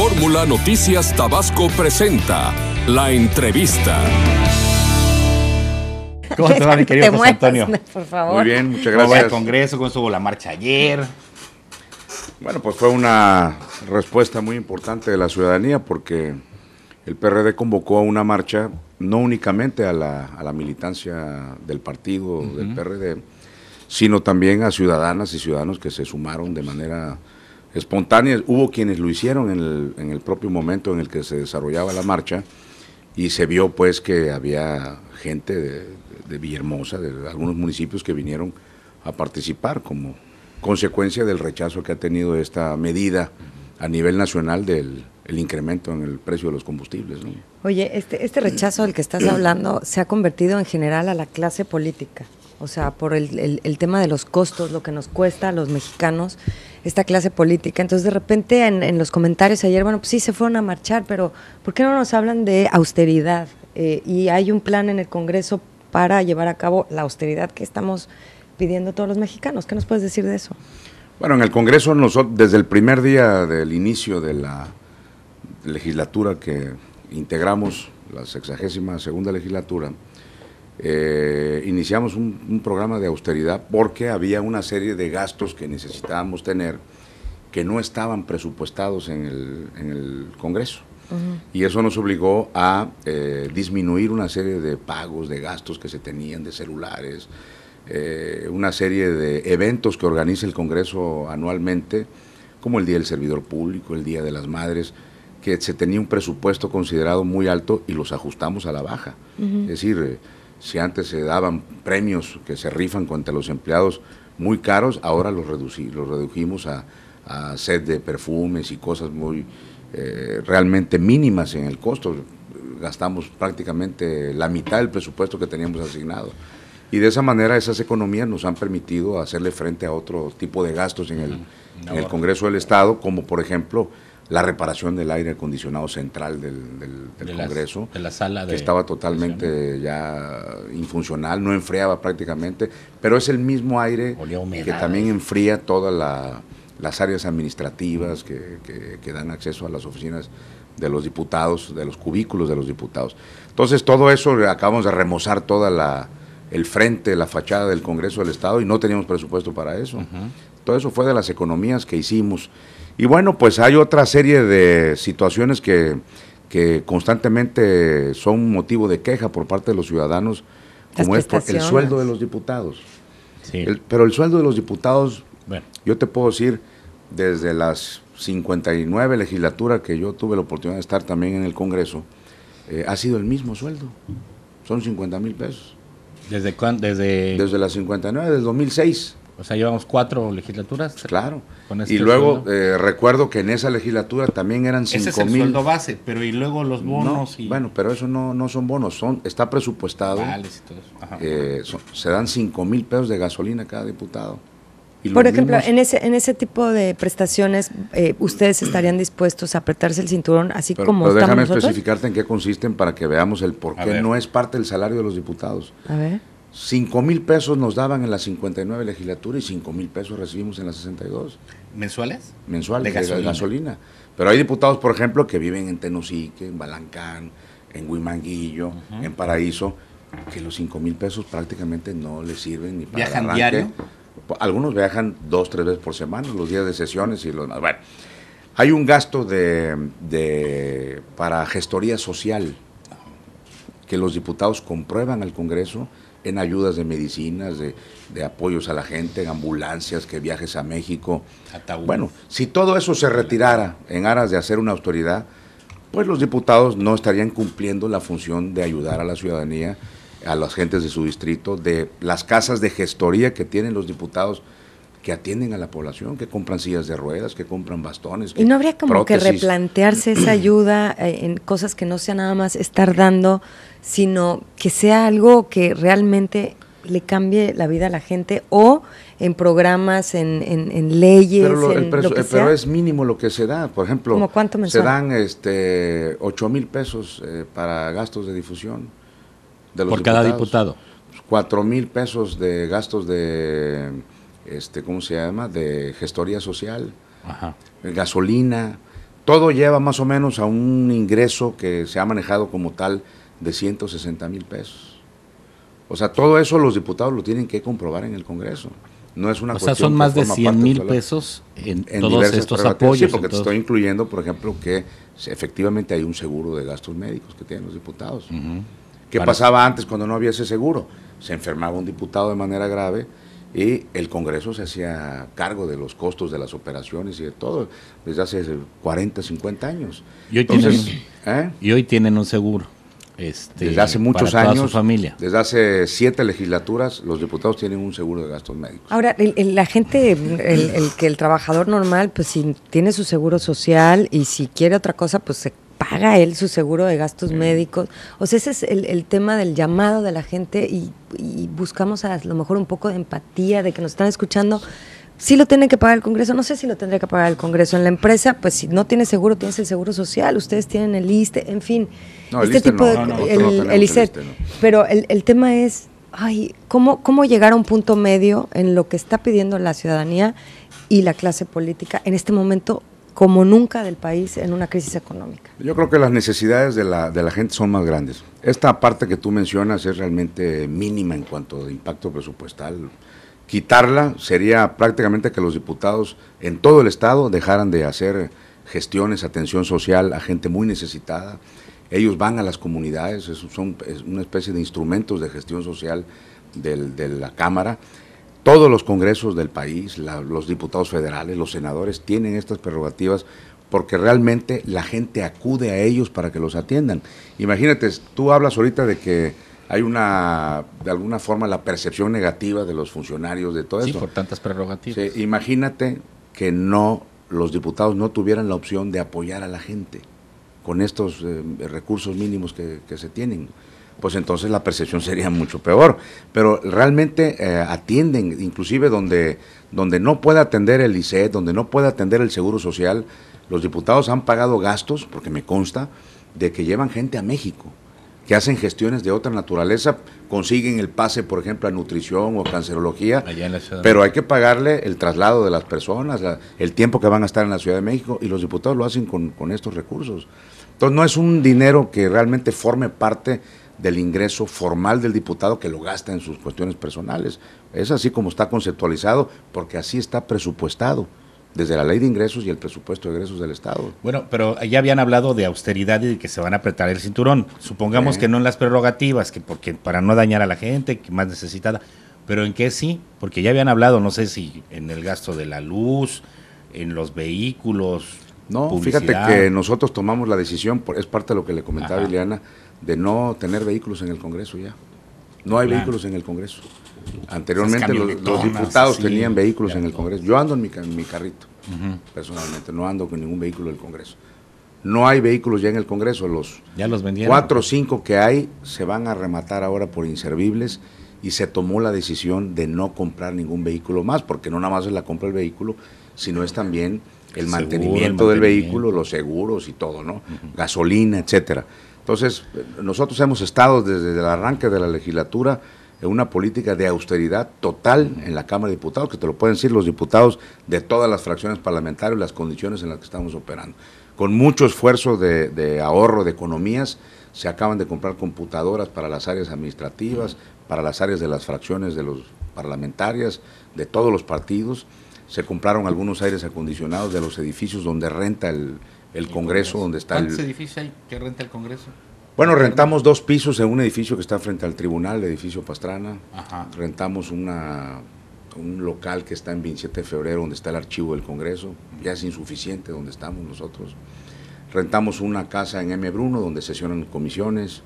Fórmula Noticias Tabasco presenta La Entrevista. ¿Cómo te va, mi querido José Antonio? Por favor. Muy bien, muchas gracias. ¿Cómo va el Congreso? ¿Cómo estuvo la marcha ayer? Bueno, pues fue una respuesta muy importante de la ciudadanía porque el PRD convocó a una marcha no únicamente a la militancia del partido del PRD, sino también a ciudadanas y ciudadanos que se sumaron de manera espontánea. Hubo quienes lo hicieron en el propio momento en el que se desarrollaba la marcha y se vio pues que había gente de Villahermosa, de algunos municipios que vinieron a participar como consecuencia del rechazo que ha tenido esta medida a nivel nacional del incremento en el precio de los combustibles, ¿no? Oye, este rechazo del que estás hablando se ha convertido en general a la clase política, o sea, por el tema de los costos, lo que nos cuesta a los mexicanos esta clase política. Entonces, de repente, en los comentarios ayer, bueno, pues sí, se fueron a marchar, pero ¿por qué no nos hablan de austeridad? Y hay un plan en el Congreso para llevar a cabo la austeridad que estamos pidiendo todos los mexicanos. ¿Qué nos puedes decir de eso? Bueno, en el Congreso nosotros, desde el primer día del inicio de la legislatura que integramos, la 62ª legislatura, iniciamos un programa de austeridad porque había una serie de gastos que necesitábamos tener que no estaban presupuestados en el Congreso. Y eso nos obligó a disminuir una serie de pagos, de gastos que se tenían, de celulares, una serie de eventos que organiza el Congreso anualmente, como el Día del Servidor Público, el Día de las Madres, que se tenía un presupuesto considerado muy alto y los ajustamos a la baja. Es decir, si antes se daban premios que se rifan contra los empleados muy caros, ahora los redujimos a set de perfumes y cosas muy realmente mínimas en el costo. Gastamos prácticamente la mitad del presupuesto que teníamos asignado. Y de esa manera esas economías nos han permitido hacerle frente a otro tipo de gastos en el Congreso del Estado, como por ejemplo la reparación del aire acondicionado central del Congreso, de la sala que estaba totalmente ya infuncional, no enfriaba prácticamente, pero es el mismo aire que también enfría todas las áreas administrativas que dan acceso a las oficinas de los diputados, de los cubículos de los diputados. Entonces todo eso, acabamos de remozar toda el frente, la fachada del Congreso del Estado y no teníamos presupuesto para eso. Todo eso fue de las economías que hicimos. Y bueno, pues hay otra serie de situaciones que constantemente son motivo de queja por parte de los ciudadanos, como es el sueldo de los diputados. Sí. Pero el sueldo de los diputados, bueno, yo te puedo decir, desde las 59 legislaturas que yo tuve la oportunidad de estar también en el Congreso, ha sido el mismo sueldo, son 50,000 pesos. ¿Desde cuándo? Desde las 59, desde 2006. O sea, llevamos 4 legislaturas. Claro. Y luego recuerdo que en esa legislatura también eran 5,000. Ese es el sueldo base, pero y luego los bonos. No, bueno, pero eso no son bonos, está presupuestado. Vales y todo eso. Ajá. Se dan 5,000 pesos de gasolina a cada diputado. Y por ejemplo, en ese tipo de prestaciones, ¿ustedes estarían dispuestos a apretarse el cinturón así como pero estamos déjame nosotros? Especificarte en qué consisten para que veamos el por qué no es parte del salario de los diputados. A ver. 5,000 pesos nos daban en la 59 legislatura y 5,000 pesos recibimos en la 62. ¿Mensuales? Mensuales, de gasolina. Pero hay diputados, por ejemplo, que viven en Tenosique, en Balancán, en Huimanguillo, en Paraíso, que los 5,000 pesos prácticamente no les sirven ni para ¿Viajan diario? Algunos viajan 2, 3 veces por semana, los días de sesiones y los demás. Bueno, hay un gasto para gestoría social que los diputados comprueban al Congreso en ayudas de medicinas, de apoyos a la gente, en ambulancias, que viajes a México. Ataúd. Bueno, si todo eso se retirara en aras de hacer una austeridad, pues los diputados no estarían cumpliendo la función de ayudar a la ciudadanía, a las gentes de su distrito, de las casas de gestoría que tienen los diputados que atienden a la población, que compran sillas de ruedas, que compran bastones. ¿Y no habría como prótesis? Que replantearse esa ayuda en cosas que no sea nada más estar dando, sino que sea algo que realmente le cambie la vida a la gente, o en programas, en leyes, pero es mínimo lo que se da. Por ejemplo, ¿cómo cuánto mensual? Se dan 8,000 pesos para gastos de difusión de los por diputados. Cada diputado. 4,000 pesos de gastos ¿cómo se llama? De gestoría social, gasolina, todo lleva más o menos a un ingreso que se ha manejado como tal de 160,000 pesos. O sea, todo eso los diputados lo tienen que comprobar en el Congreso. No es una cuestión. O sea, son más de 100,000 pesos en todos estos apoyos. Sí, porque te estoy incluyendo, por ejemplo, que efectivamente hay un seguro de gastos médicos que tienen los diputados. ¿Qué pasaba antes cuando no había ese seguro? Se enfermaba un diputado de manera grave y el Congreso se hacía cargo de los costos de las operaciones y de todo, desde hace 40, 50 años. Y hoy tienen un seguro. Desde hace muchos para años, toda su familia. Desde hace 7 legislaturas, los diputados tienen un seguro de gastos médicos. Ahora, la gente, el trabajador normal, pues si tiene su seguro social y si quiere otra cosa, pues se paga él su seguro de gastos médicos. O sea, ese es el tema del llamado de la gente y buscamos a lo mejor un poco de empatía, de que nos están escuchando. Sí lo tiene que pagar el Congreso, no sé si lo tendría que pagar el Congreso. En la empresa, pues si no tienes seguro, tienes el seguro social, ustedes tienen el ISSSTE, en fin. No, el ISSSTE el ISSSTE. No. Pero el tema es, ¿cómo llegar a un punto medio en lo que está pidiendo la ciudadanía y la clase política en este momento como nunca del país en una crisis económica? Yo creo que las necesidades de la gente son más grandes. Esta parte que tú mencionas es realmente mínima en cuanto a impacto presupuestal. Quitarla sería prácticamente que los diputados en todo el estado dejaran de hacer gestiones, atención social a gente muy necesitada. Ellos van a las comunidades, es una especie de instrumentos de gestión social de la Cámara. Todos los congresos del país, los diputados federales, los senadores tienen estas prerrogativas porque realmente la gente acude a ellos para que los atiendan. Imagínate, tú hablas ahorita de que hay de alguna forma, la percepción negativa de los funcionarios de todo esto. Sí, por tantas prerrogativas. Sí, imagínate que los diputados no tuvieran la opción de apoyar a la gente con estos recursos mínimos que se tienen. Pues entonces la percepción sería mucho peor. Pero realmente atienden, inclusive donde no puede atender el ISSSTE, donde no puede atender el Seguro Social, los diputados han pagado gastos, porque me consta, de que llevan gente a México, que hacen gestiones de otra naturaleza, consiguen el pase, por ejemplo, a nutrición o cancerología, allá en la Ciudad pero hay que pagarle el traslado de las personas, el tiempo que van a estar en la Ciudad de México, y los diputados lo hacen con estos recursos. Entonces no es un dinero que realmente forme parte del ingreso formal del diputado que lo gasta en sus cuestiones personales. Es así como está conceptualizado, porque así está presupuestado desde la ley de ingresos y el presupuesto de egresos del Estado. Bueno, pero ya habían hablado de austeridad y de que se van a apretar el cinturón. Supongamos que no en las prerrogativas, porque para no dañar a la gente que más necesitada, pero en qué sí, porque ya habían hablado, no sé si en el gasto de la luz, en los vehículos. No, publicidad. Fíjate que nosotros tomamos la decisión, es parte de lo que le comentaba Ileana, de no tener vehículos en el Congreso ya. No hay vehículos en el Congreso. Anteriormente los diputados tenían vehículos en el Congreso. Yo ando en mi carrito, personalmente, no ando con ningún vehículo del Congreso. No hay vehículos ya en el Congreso, ya los vendieron. 4 o 5 que hay se van a rematar ahora por inservibles y se tomó la decisión de no comprar ningún vehículo más, porque no nada más es la compra del vehículo, sino es también el mantenimiento del vehículo, los seguros y todo, ¿no? Gasolina, etcétera. Entonces, nosotros hemos estado desde el arranque de la legislatura en una política de austeridad total en la Cámara de Diputados, que te lo pueden decir los diputados de todas las fracciones parlamentarias, las condiciones en las que estamos operando. Con mucho esfuerzo de ahorro de economías, se acaban de comprar computadoras para las áreas administrativas, para las áreas de las fracciones de los parlamentarias, de todos los partidos. Se compraron algunos aires acondicionados de los edificios donde renta el Congreso, donde está ¿Cuántos edificios hay que renta el Congreso? Bueno, rentamos 2 pisos en un edificio que está frente al tribunal, el edificio Pastrana. Rentamos un local que está en 27 de febrero, donde está el archivo del Congreso. Ya es insuficiente donde estamos nosotros. Rentamos una casa en M. Bruno, donde sesionan comisiones.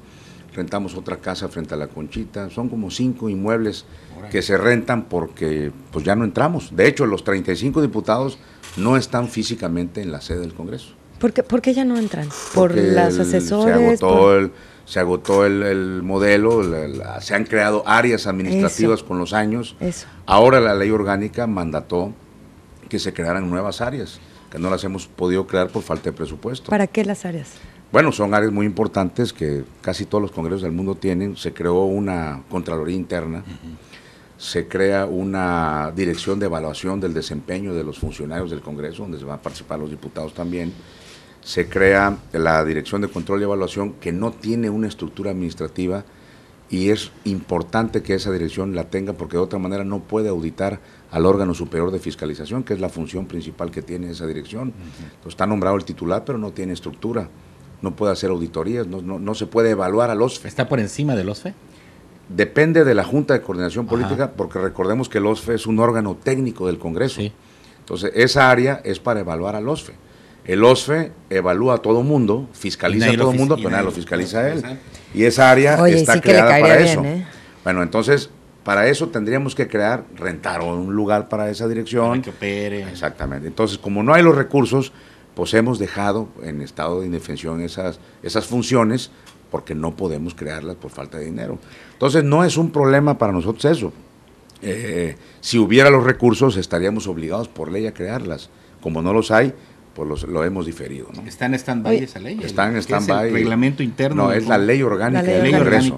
Rentamos otra casa frente a la Conchita. Son como 5 inmuebles que se rentan porque pues ya no entramos. De hecho, los 35 diputados no están físicamente en la sede del Congreso. ¿Por qué ya no entran? ¿Por las asesores? Se agotó el modelo, se han creado áreas administrativas con los años. Ahora la ley orgánica mandató que se crearan nuevas áreas, que no las hemos podido crear por falta de presupuesto. ¿Para qué las áreas? Bueno, son áreas muy importantes que casi todos los congresos del mundo tienen. Se creó una Contraloría Interna, se crea una dirección de evaluación del desempeño de los funcionarios del Congreso, donde se van a participar los diputados también. se crea la Dirección de Control y Evaluación, que no tiene una estructura administrativa, y es importante que esa dirección la tenga, porque de otra manera no puede auditar al órgano superior de fiscalización, que es la función principal que tiene esa dirección. Entonces, está nombrado el titular, pero no tiene estructura, no puede hacer auditorías, no se puede evaluar al OSFE. ¿Está por encima del OSFE? Depende de la Junta de Coordinación Política, porque recordemos que el OSFE es un órgano técnico del Congreso. Sí. Entonces, esa área es para evaluar al OSFE. El OSFE evalúa a todo mundo, fiscaliza a todo mundo, pero nadie lo fiscaliza a él. Y esa área está sí creada para bien, eso. Bueno, entonces, para eso tendríamos que rentar un lugar para esa dirección. Para que opere. Exactamente. Entonces, como no hay los recursos, pues hemos dejado en estado de indefensión esas funciones, porque no podemos crearlas por falta de dinero. Entonces, no es un problema para nosotros eso. Si hubiera los recursos, estaríamos obligados por ley a crearlas. Como no los hay, pues lo hemos diferido, ¿no? ¿Está en stand-by esa ley? Está en stand-by. ¿El reglamento interno? No, es la ley orgánica del Congreso.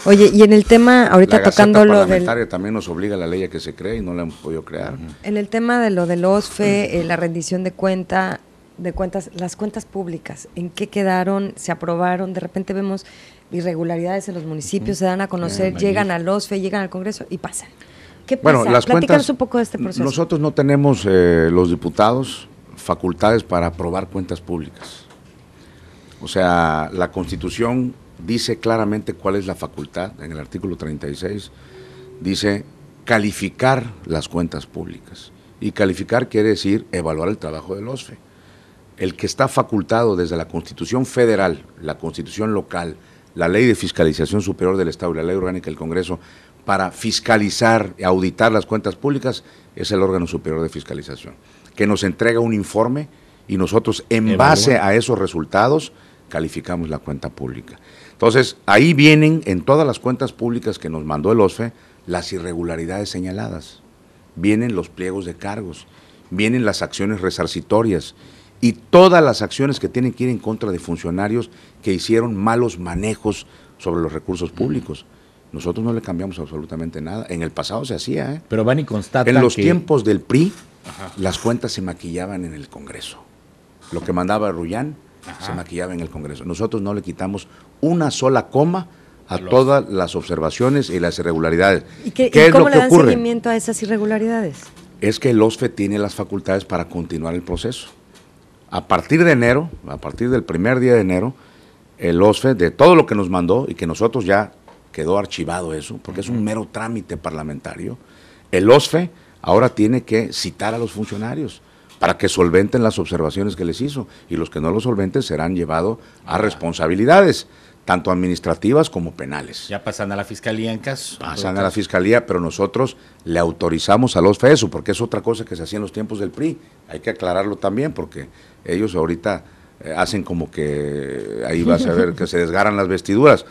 Oye, y en el tema, ahorita tocando lo del... La Gaceta también nos obliga a la ley a que se cree y no la hemos podido crear. En el tema de lo del OSFE, la rendición de cuentas, las cuentas públicas, ¿en qué quedaron? ¿Se aprobaron? De repente vemos irregularidades en los municipios, se dan a conocer, llegan al OSFE, llegan al Congreso y pasan. ¿Qué pasa? Bueno, las Platícanos cuentas, un poco de este proceso. Nosotros no tenemos, los diputados, facultades para aprobar cuentas públicas. O sea, la Constitución dice claramente cuál es la facultad, en el artículo 36, dice calificar las cuentas públicas. Y calificar quiere decir evaluar el trabajo del OSFE. El que está facultado desde la Constitución Federal, la Constitución local, la Ley de Fiscalización Superior del Estado y la Ley Orgánica del Congreso para fiscalizar y auditar las cuentas públicas es el órgano superior de fiscalización, que nos entrega un informe y nosotros en base a esos resultados calificamos la cuenta pública. Entonces, ahí vienen en todas las cuentas públicas que nos mandó el OSFE las irregularidades señaladas, vienen los pliegos de cargos, vienen las acciones resarcitorias y todas las acciones que tienen que ir en contra de funcionarios que hicieron malos manejos sobre los recursos públicos. Nosotros no le cambiamos absolutamente nada. En el pasado se hacía, ¿eh? Pero van y constatan en los que... tiempos del PRI, las cuentas se maquillaban en el Congreso. Lo que mandaba Rullán se maquillaba en el Congreso. Nosotros no le quitamos una sola coma a todas las observaciones y las irregularidades. ¿Y cómo le dan seguimiento a esas irregularidades? Es que el OSFE tiene las facultades para continuar el proceso. A partir de enero, a partir del primer día de enero, el OSFE, de todo lo que nos mandó y que nosotros ya quedó archivado eso, porque es un mero trámite parlamentario, el OSFE ahora tiene que citar a los funcionarios para que solventen las observaciones que les hizo, y los que no lo solventen serán llevados a responsabilidades, tanto administrativas como penales. Ya pasan a la Fiscalía en caso. Pasan a la Fiscalía, pero nosotros le autorizamos al OSFE eso, porque es otra cosa que se hacía en los tiempos del PRI. Hay que aclararlo también, porque ellos ahorita hacen como que ahí vas a ver que se desgarran las vestiduras,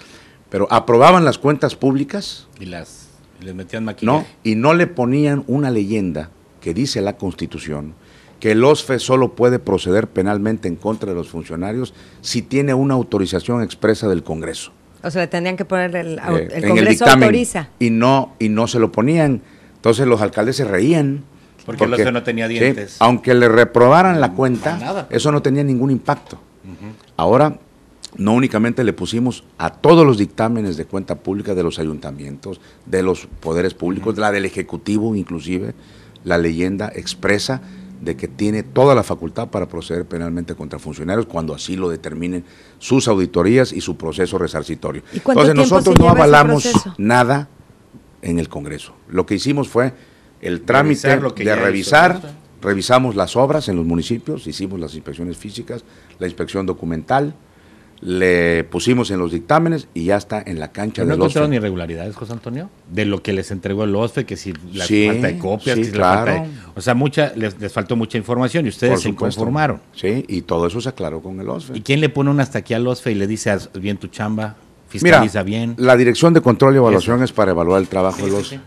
pero aprobaban las cuentas públicas y les metían maquillaje. No, y no le ponían una leyenda que dice la Constitución que el OSFE solo puede proceder penalmente en contra de los funcionarios si tiene una autorización expresa del Congreso. O sea, le tendrían que poner el Congreso el dictamen, autoriza. Y no se lo ponían. Entonces los alcaldes se reían. Porque el OSFE no tenía dientes. Sí, aunque le reprobaran la cuenta, eso no tenía ningún impacto. Ahora, no únicamente le pusimos a todos los dictámenes de cuenta pública de los ayuntamientos, de los poderes públicos, la del Ejecutivo inclusive, la leyenda expresa de que tiene toda la facultad para proceder penalmente contra funcionarios cuando así lo determinen sus auditorías y su proceso resarcitorio. Entonces nosotros no avalamos nada en el Congreso. Lo que hicimos fue el trámite de revisar, revisamos las obras en los municipios, hicimos las inspecciones físicas, la inspección documental, le pusimos en los dictámenes y ya está en la cancha del OSFE. ¿No encontraron irregularidades, José Antonio? De lo que les entregó el OSFE, que si la falta de copias, que claro. la falta de, o sea, les faltó mucha información y ustedes se conformaron. Sí, y todo eso se aclaró con el OSFE. ¿Y quién le pone un hasta aquí al OSFE y le dice, haz bien tu chamba, fiscaliza bien? La Dirección de Control y Evaluación es para evaluar el trabajo del OSFE,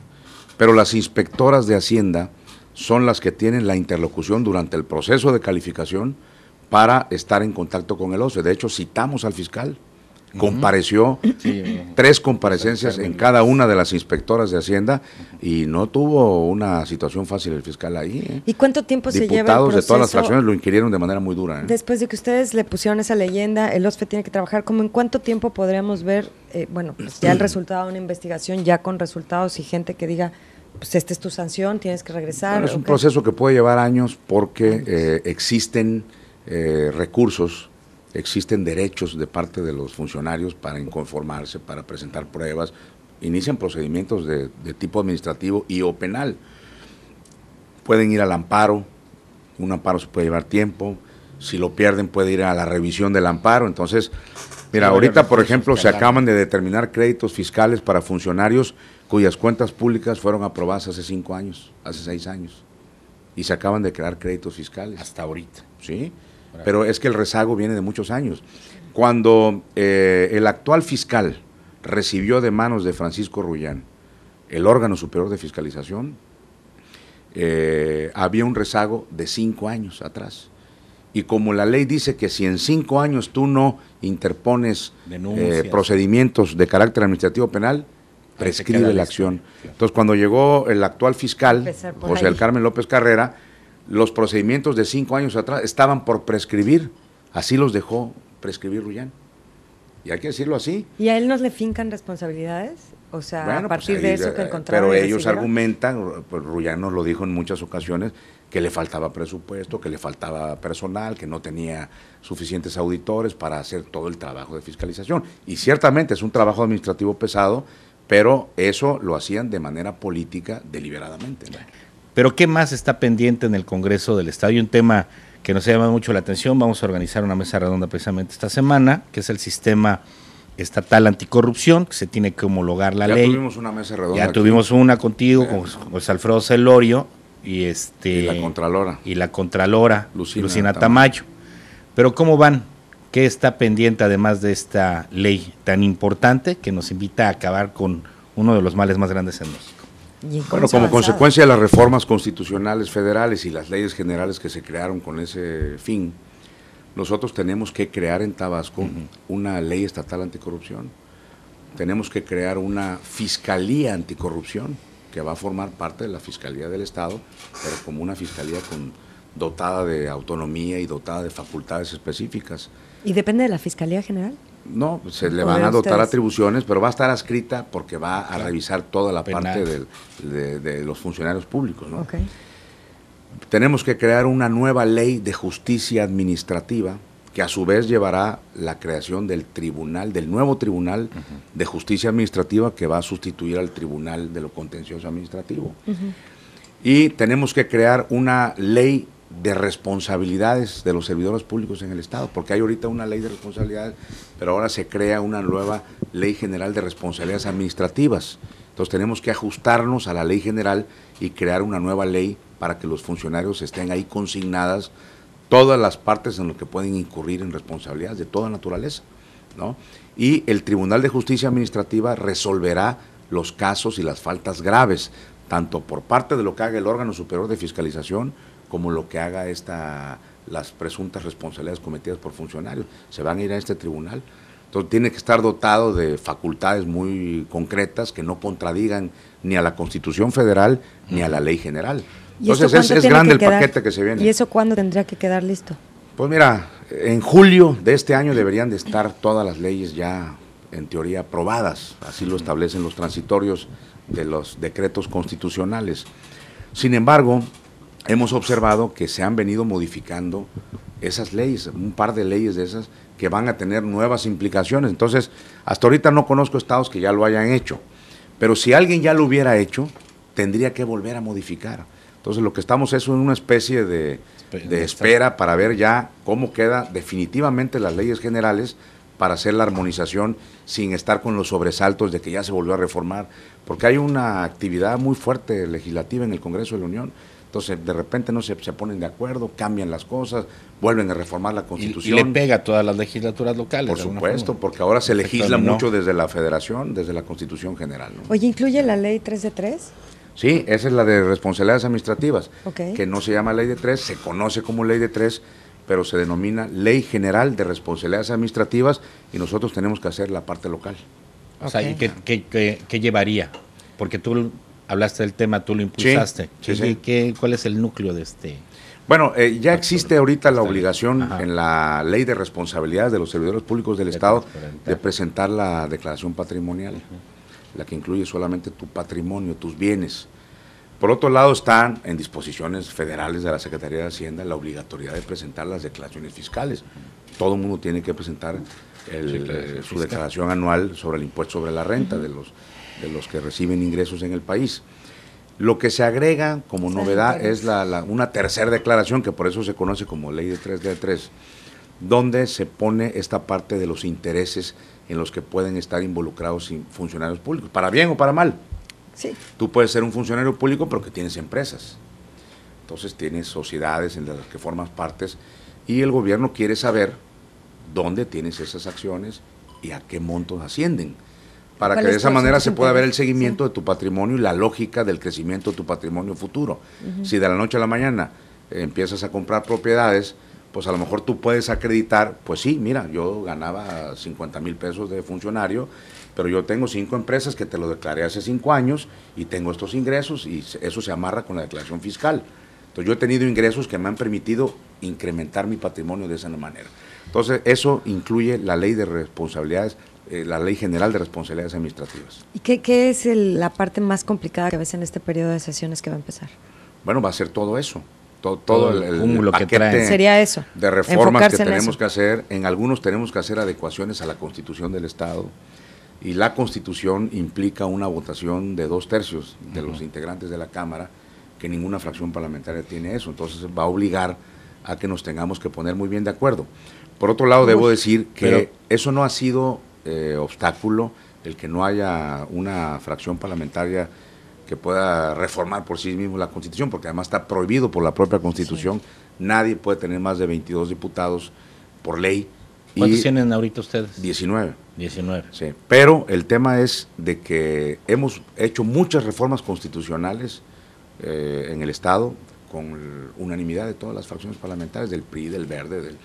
pero las inspectoras de Hacienda son las que tienen la interlocución durante el proceso de calificación para estar en contacto con el OSFE. De hecho, citamos al fiscal compareció, 3 comparecencias en cada una de las inspectoras de Hacienda y no tuvo una situación fácil el fiscal ahí. ¿Y cuánto tiempo se lleva el Diputados de todas las proceso? fracciones lo inquirieron de manera muy dura. Después de que ustedes le pusieron esa leyenda, el OSFE tiene que trabajar, ¿cómo en cuánto tiempo podríamos ver, pues ya el resultado de una investigación, ya con resultados y gente que diga, pues esta es tu sanción, tienes que regresar? Bueno, es un proceso que puede llevar años porque existen recursos, existen derechos de parte de los funcionarios para inconformarse, para presentar pruebas, inician procedimientos de tipo administrativo y o penal. Pueden ir al amparo, un amparo se puede llevar tiempo, si lo pierden puede ir a la revisión del amparo. Entonces, mira, ahorita por ejemplo se acaban de determinar créditos fiscales para funcionarios cuyas cuentas públicas fueron aprobadas hace 5 años, hace 6 años, y se acaban de crear créditos fiscales. Hasta ahorita. Sí, pero es que el rezago viene de muchos años. Cuando el actual fiscal recibió de manos de Francisco Rullán el órgano superior de fiscalización, había un rezago de 5 años atrás. Y como la ley dice que si en 5 años tú no interpones procedimientos de carácter administrativo penal, prescribe la acción. Entonces, cuando llegó el actual fiscal, José del Carmen López Carrera, los procedimientos de 5 años atrás estaban por prescribir, así los dejó prescribir Rullán. Y hay que decirlo así. ¿Y a él nos le fincan responsabilidades? O sea, bueno, a partir pues de eso que encontraron. Pero ellos argumentan, pues Rullán nos lo dijo en muchas ocasiones, que le faltaba presupuesto, que le faltaba personal, que no tenía suficientes auditores para hacer todo el trabajo de fiscalización. Y ciertamente es un trabajo administrativo pesado, pero eso lo hacían de manera política deliberadamente, ¿no? Pero ¿qué más está pendiente en el Congreso del Estado? Y un tema que nos ha llamado mucho la atención, vamos a organizar una mesa redonda precisamente esta semana, que es el sistema estatal anticorrupción, que se tiene que homologar la ley. Ya tuvimos una mesa redonda. Ya tuvimos una contigo, con José Alfredo Celorio, y la Contralora Lucina Tamayo. Pero ¿cómo van? ¿Qué está pendiente además de esta ley tan importante que nos invita a acabar con uno de los males más grandes en México? Bueno, como consecuencia de las reformas constitucionales federales y las leyes generales que se crearon con ese fin, nosotros tenemos que crear en Tabasco una ley estatal anticorrupción. Tenemos que crear una fiscalía anticorrupción que va a formar parte de la Fiscalía del Estado, pero como una fiscalía dotada de autonomía y dotada de facultades específicas. ¿Y depende de la Fiscalía General? No, se le van a dotar atribuciones, pero va a estar adscrita porque va a revisar toda la parte de los funcionarios públicos, ¿no? Okay. Tenemos que crear una nueva ley de justicia administrativa que a su vez llevará la creación del nuevo Tribunal de Justicia Administrativa que va a sustituir al Tribunal de lo Contencioso Administrativo. Y tenemos que crear una ley de responsabilidades de los servidores públicos en el Estado, porque hay ahorita una ley de responsabilidades, pero ahora se crea una nueva ley general de responsabilidades administrativas. Entonces tenemos que ajustarnos a la ley general y crear una nueva ley para que los funcionarios estén ahí consignadas todas las partes en las que pueden incurrir en responsabilidades de toda naturaleza, ¿no? Y el Tribunal de Justicia Administrativa resolverá los casos y las faltas graves, tanto por parte de lo que haga el órgano superior de fiscalización, como lo que haga las presuntas responsabilidades cometidas por funcionarios. Se van a ir a este tribunal. Entonces tiene que estar dotado de facultades muy concretas que no contradigan ni a la Constitución Federal ni a la Ley General. Entonces es grande el paquete que se viene. ¿Y eso cuándo tendría que quedar listo? Pues mira, en julio de este año deberían de estar todas las leyes ya en teoría aprobadas. Así lo establecen los transitorios de los decretos constitucionales. Sin embargo, hemos observado que se han venido modificando esas leyes, un par de leyes de esas que van a tener nuevas implicaciones. Entonces, hasta ahorita no conozco estados que ya lo hayan hecho, pero si alguien ya lo hubiera hecho, tendría que volver a modificar. Entonces, lo que estamos es en una especie de espera para ver ya cómo queda definitivamente las leyes generales para hacer la armonización sin estar con los sobresaltos de que ya se volvió a reformar, porque hay una actividad muy fuerte legislativa en el Congreso de la Unión. Entonces, de repente no se ponen de acuerdo, cambian las cosas, vuelven a reformar la Constitución. Y le pega a todas las legislaturas locales. Por supuesto, porque ahora se legisla mucho desde la Federación, desde la Constitución General, ¿no? Oye, ¿incluye la ley 3 de 3? Sí, esa es la de responsabilidades administrativas, Okay. que no se llama ley de 3, se conoce como ley de 3, pero se denomina Ley General de Responsabilidades Administrativas y nosotros tenemos que hacer la parte local. O sea, ¿y qué llevaría? Porque tú hablaste del tema, tú lo impulsaste. Sí. ¿Cuál es el núcleo de este? Bueno, ya existe ahorita la obligación en la Ley de Responsabilidades de los Servidores Públicos del Estado de presentar la declaración patrimonial, la que incluye solamente tu patrimonio, tus bienes. Por otro lado, están en disposiciones federales de la Secretaría de Hacienda la obligatoriedad de presentar las declaraciones fiscales. Todo el mundo tiene que presentar su declaración anual sobre el impuesto sobre la renta de los que reciben ingresos en el país. Lo que se agrega como novedad es una tercera declaración, que por eso se conoce como Ley de 3D3, donde se pone esta parte de los intereses en los que pueden estar involucrados funcionarios públicos, para bien o para mal. Sí. Tú puedes ser un funcionario público, pero que tienes empresas. Entonces tienes sociedades en las que formas partes y el gobierno quiere saber dónde tienes esas acciones y a qué montos ascienden, para que de esa manera se pueda ver el seguimiento de tu patrimonio y la lógica del crecimiento de tu patrimonio futuro. Si de la noche a la mañana empiezas a comprar propiedades, pues a lo mejor tú puedes acreditar, pues sí, mira, yo ganaba 50,000 pesos de funcionario, pero yo tengo 5 empresas que te lo declaré hace 5 años y tengo estos ingresos y eso se amarra con la declaración fiscal. Entonces yo he tenido ingresos que me han permitido incrementar mi patrimonio de esa manera. Entonces eso incluye la ley de responsabilidades, la Ley General de Responsabilidades Administrativas. ¿Y qué es la parte más complicada que ves en este periodo de sesiones que va a empezar? Bueno, va a ser todo eso. Todo el paquete sería eso, de reformas que tenemos que hacer. En algunos tenemos que hacer adecuaciones a la Constitución del Estado, y la Constitución implica una votación de 2/3 de los integrantes de la Cámara, que ninguna fracción parlamentaria tiene eso. Entonces va a obligar a que nos tengamos que poner muy bien de acuerdo. Por otro lado, debo decir que eso no ha sido obstáculo, el que no haya una fracción parlamentaria que pueda reformar por sí mismo la Constitución, porque además está prohibido por la propia Constitución. Sí. Nadie puede tener más de 22 diputados por ley. ¿Cuántos tienen ahorita ustedes? 19. 19. Sí, pero el tema es de que hemos hecho muchas reformas constitucionales en el Estado con unanimidad de todas las fracciones parlamentarias, del PRI, del Verde,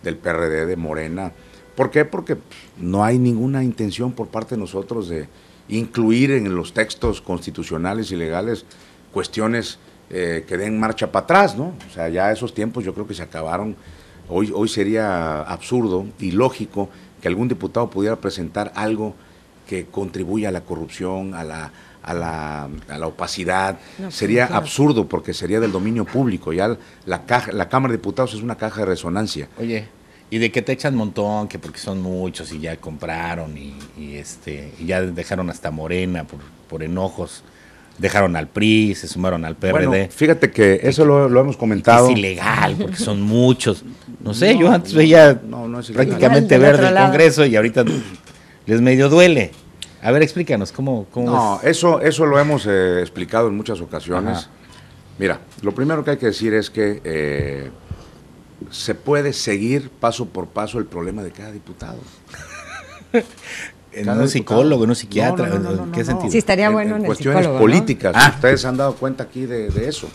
del PRD, de Morena. ¿Por qué? Porque no hay ninguna intención por parte de nosotros de incluir en los textos constitucionales y legales cuestiones que den marcha para atrás, ¿no? O sea, ya esos tiempos yo creo que se acabaron. Hoy sería absurdo y lógico que algún diputado pudiera presentar algo que contribuya a la corrupción, a la opacidad. No, sería absurdo, porque sería del dominio público. Ya la Cámara de Diputados es una caja de resonancia. Oye, y de que te echan montón, que porque son muchos y ya compraron y ya dejaron hasta Morena por enojos, dejaron al PRI, se sumaron al PRD. Bueno, fíjate que eso lo hemos comentado. Es ilegal porque son muchos. No sé, yo antes veía prácticamente verde el Congreso y ahorita les medio duele. A ver, explícanos cómo no, es. Eso lo hemos explicado en muchas ocasiones. Ajá. Mira, lo primero que hay que decir es que se puede seguir paso por paso el problema de cada diputado. En un psicólogo, en un psiquiatra, ¿en qué sentido? Sí, estaría bueno en cuestiones políticas, ¿no? Ustedes han dado cuenta aquí de eso.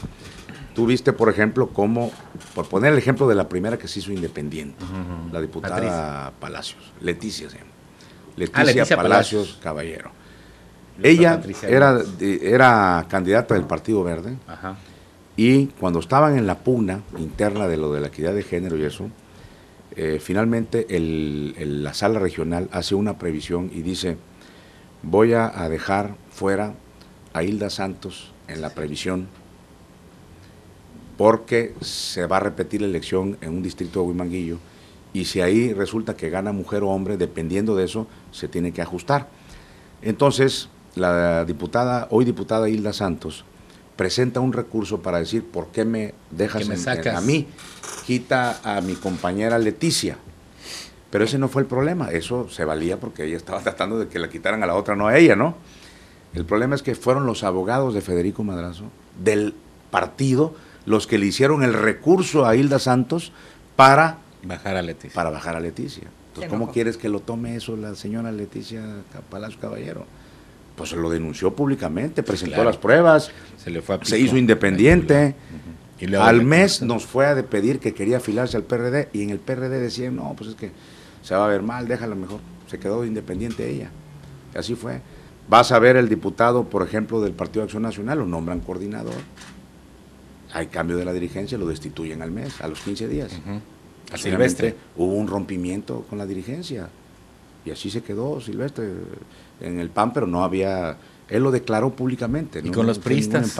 Tú viste, por ejemplo, cómo, por poner el ejemplo de la primera que se hizo independiente, la diputada Palacios, Leticia se llama. Leticia Palacios Caballero. Ella era candidata del Partido Verde. Ajá. Y cuando estaban en la pugna interna de lo de la equidad de género y eso, finalmente la sala regional hace una previsión y dice: voy a dejar fuera a Hilda Santos en la previsión porque se va a repetir la elección en un distrito de Huimanguillo, y si ahí resulta que gana mujer o hombre, dependiendo de eso, se tiene que ajustar. Entonces, la hoy diputada Hilda Santos presenta un recurso para decir: ¿por qué me dejas a mí? Quita a mi compañera Leticia. Pero ese no fue el problema, eso se valía porque ella estaba tratando de que la quitaran a la otra, no a ella, ¿no? El problema es que fueron los abogados de Federico Madrazo, del partido, los que le hicieron el recurso a Hilda Santos para bajar a Leticia. Entonces, ¿cómo quieres que lo tome eso la señora Leticia Palacios Caballero? Pues lo denunció públicamente, presentó las pruebas, se hizo independiente. Al mes nos fue a pedir que quería afiliarse al PRD y en el PRD decían, no, pues es que se va a ver mal, déjala mejor. Se quedó independiente ella. Y así fue. Vas a ver el diputado, por ejemplo, del Partido de Acción Nacional, lo nombran coordinador. Hay cambio de la dirigencia, lo destituyen al mes, a los 15 días. A Silvestre. Hubo un rompimiento con la dirigencia. Y así se quedó Silvestre en el PAN, pero no había... Él lo declaró públicamente. ¿Y con los priistas?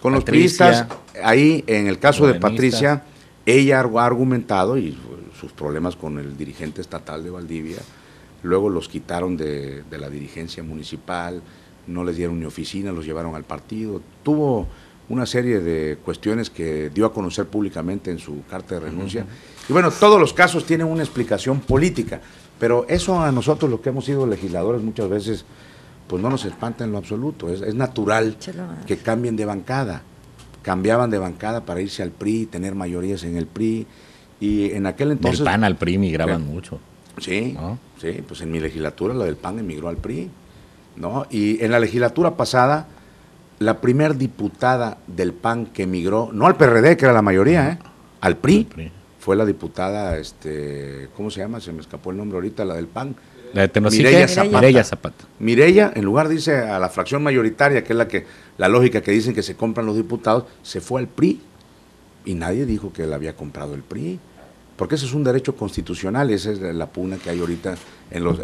Con los priistas, ahí en el caso de Patricia, ella ha argumentado, y sus problemas con el dirigente estatal de Valdivia, luego los quitaron de la dirigencia municipal, no les dieron ni oficina, los llevaron al partido, tuvo una serie de cuestiones que dio a conocer públicamente en su carta de renuncia. Y bueno, todos los casos tienen una explicación política, pero eso a nosotros, los que hemos sido legisladores, muchas veces pues no nos espanta en lo absoluto. Es natural que cambien de bancada. Cambiaban de bancada para irse al PRI, tener mayorías en el PRI, y en aquel entonces... Del PAN al PRI migraban mucho. Sí, ¿no? Sí, pues en mi legislatura la del PAN emigró al PRI, ¿no? Y en la legislatura pasada, la primer diputada del PAN que emigró, no al PRD, que era la mayoría, al PRI, fue la diputada, ¿cómo se llama? Se me escapó el nombre ahorita, la del PAN. La de Mireya Zapata. Mireya, en lugar de irse a la fracción mayoritaria, que es la lógica que dicen que se compran los diputados, se fue al PRI. Y nadie dijo que él había comprado el PRI. Porque ese es un derecho constitucional, esa es la pugna que hay ahorita en los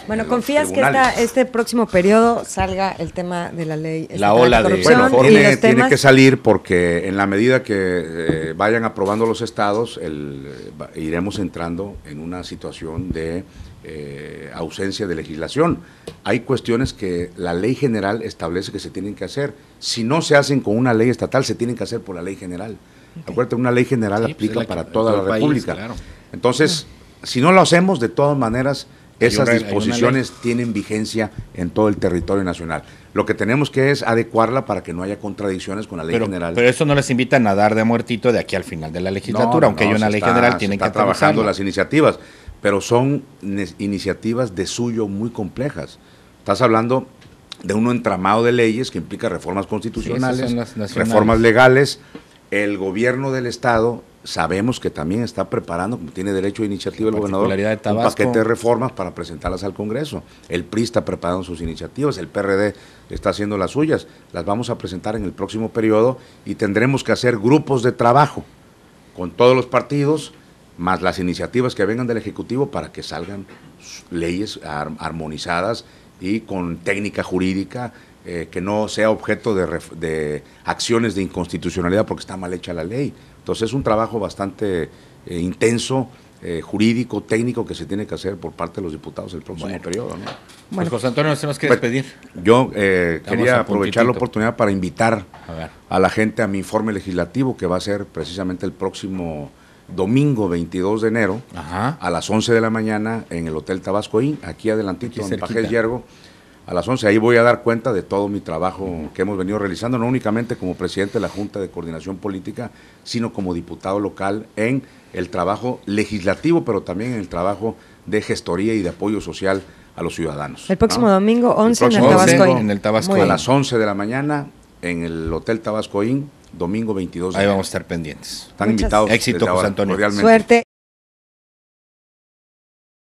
Bueno, ¿confías que este próximo periodo salga el tema de la ley? La ola de corrupción. Bueno, tiene que salir, porque en la medida que vayan aprobando los estados, iremos entrando en una situación de ausencia de legislación. Hay cuestiones que la ley general establece que se tienen que hacer. Si no se hacen con una ley estatal, se tienen que hacer por la ley general. Acuérdate, una ley general aplica para toda la República. País, claro. Entonces, si no lo hacemos, de todas maneras, esas disposiciones tienen vigencia en todo el territorio nacional. Lo que tenemos que es adecuarla para que no haya contradicciones con la ley general. Pero eso no les invita a nadar de muertito de aquí al final de la legislatura, aunque hay una ley general, tienen que trabajando las iniciativas, pero son iniciativas de suyo muy complejas. Estás hablando de un entramado de leyes que implica reformas constitucionales, reformas legales. El gobierno del estado sabemos que también está preparando, como tiene derecho de iniciativa el gobernador, un paquete de reformas para presentarlas al Congreso. El PRI está preparando sus iniciativas, el PRD está haciendo las suyas, las vamos a presentar en el próximo periodo y tendremos que hacer grupos de trabajo con todos los partidos, más las iniciativas que vengan del Ejecutivo para que salgan leyes armonizadas y con técnica jurídica, que no sea objeto de acciones de inconstitucionalidad porque está mal hecha la ley. Entonces es un trabajo bastante intenso, jurídico, técnico, que se tiene que hacer por parte de los diputados el próximo periodo, ¿no? Pues José Antonio, nos tenemos que despedir. Yo quería aprovechar la oportunidad para invitar a la gente a mi informe legislativo, que va a ser precisamente el próximo domingo 22 de enero, a las 11 de la mañana en el Hotel Tabasco Inn, aquí adelantito en Pajés Yergo. A las 11, ahí voy a dar cuenta de todo mi trabajo que hemos venido realizando, no únicamente como presidente de la Junta de Coordinación Política, sino como diputado local en el trabajo legislativo, pero también en el trabajo de gestoría y de apoyo social a los ciudadanos. El próximo domingo, 11 en el Tabasco Inn. En el Tabasco a las 11 de la mañana en el Hotel Tabasco Inn, domingo 22 de enero. Ahí vamos a estar pendientes. Están invitados. Éxito, José Antonio. Suerte.